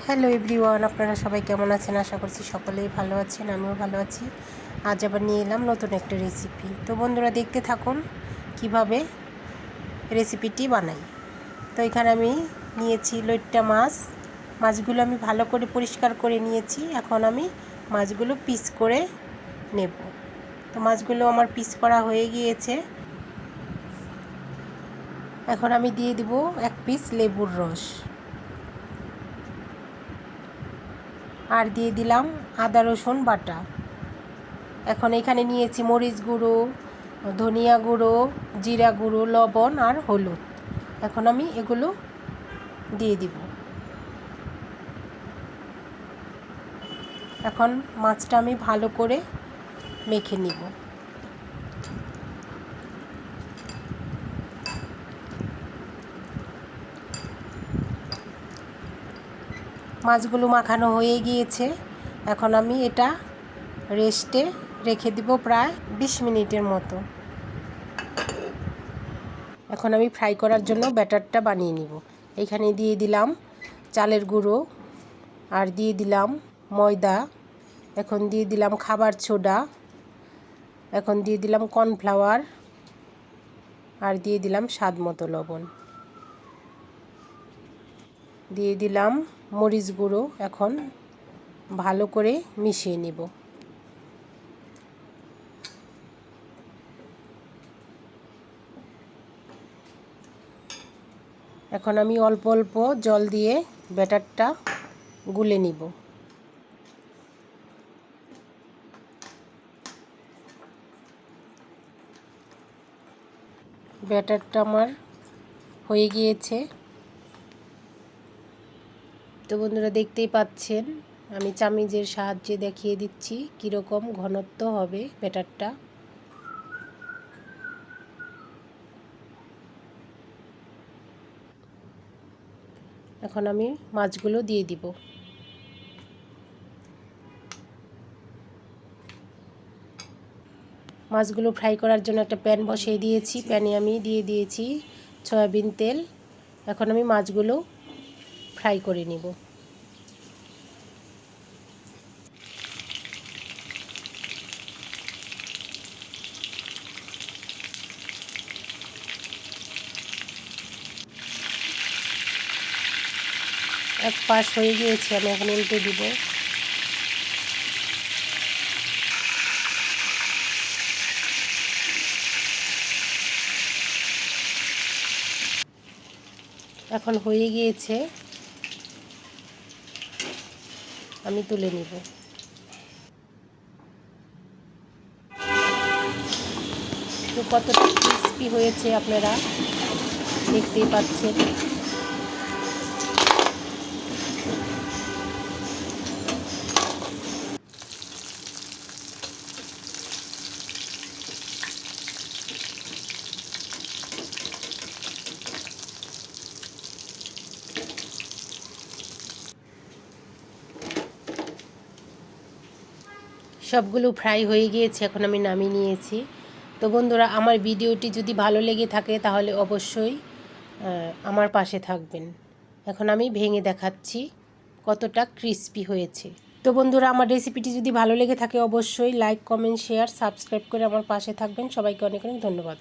Hello everyone, আপনারা সবাই কেমন আছেন? আশা করছি সকলেই ভালো আছেন, আমিও ভালো আছি। আজ আবার নিয়ে এলাম নতুন একটা রেসিপি। তো বন্ধুরা দেখতে থাকুন কিভাবে রেসিপিটি বানাই। তো এখানে আমি নিয়েছি লইট্টা মাছ। মাছগুলো আমি ভালো করে পরিষ্কার করে নিয়েছি। এখন আমি মাছগুলো পিস করে নেব। তো মাছগুলো আমার পিস করা হয়ে গিয়েছে। এখন আমি দিয়ে দিব 1 পিস লেবুর রস, আর দিয়ে দিলাম আদা রসুন বাটা। এখন এখানে নিয়েছি মরিচ গুঁড়ো, ধনিয়া গুঁড়ো, জিরা গুঁড়ো, লবণ আর হলুদ। এখন আমি এগুলো দিয়ে দিব। এখন মাছটা আমি ভালো করে মেখে নিব। মাছগুলো মাখানো হয়ে গিয়েছে। এখন আমি এটা রেস্টে রেখে দিব প্রায় 20 মিনিটের মতো। এখন আমি ফ্রাই করার জন্য ব্যাটারটা বানিয়ে নিব। এখানে দিয়ে দিলাম চালের গুঁড়ো, আর দিয়ে দিলাম ময়দা, এখন দিয়ে দিলাম খাবার সোডা, এখন দিয়ে দিলাম কর্নফ্লাওয়ার, আর দিয়ে দিলাম স্বাদ মতো লবণ, দিয়ে দিলাম মরিচ গুঁড়ো। এখন ভালো করে মিশিয়ে নিব। এখন আমি অল্প অল্প জল দিয়ে ব্যাটারটা গুলে নিব। ব্যাটারটা আমার হয়ে গিয়েছে। তো বন্ধুরা দেখতেই পাচ্ছেন, আমি চামিচের সাহায্যে দেখিয়ে দিচ্ছি কীরকম ঘনত্ব হবে ব্যাটারটা। এখন আমি মাছগুলো দিয়ে দিব। মাছগুলো ফ্রাই করার জন্য একটা প্যান বসিয়ে দিয়েছি। প্যানে আমি দিয়ে দিয়েছি সয়াবিন তেল। এখন আমি মাছগুলো ফ্রাই করে নিব। এক পাশ হয়ে গিয়েছে, আমি এখন উল্টে দিব। এখন হয়ে গিয়েছে, আমি তুলে নিব। তো কতটা ক্রিস্পি হয়েছে আপনারা দেখতেই পাচ্ছেন। সবগুলো ফ্রাই হয়ে গিয়েছে, এখন আমি নামিয়ে নিয়েছি। তো বন্ধুরা, আমার ভিডিওটি যদি ভালো লেগে থাকে তাহলে অবশ্যই আমার পাশে থাকবেন। এখন আমি ভেঙে দেখাচ্ছি কতটা ক্রিস্পি হয়েছে। তো বন্ধুরা, আমার রেসিপিটি যদি ভালো লেগে থাকে অবশ্যই লাইক, কমেন্ট, শেয়ার, সাবস্ক্রাইব করে আমার পাশে থাকবেন। সবাইকে অনেক অনেক ধন্যবাদ।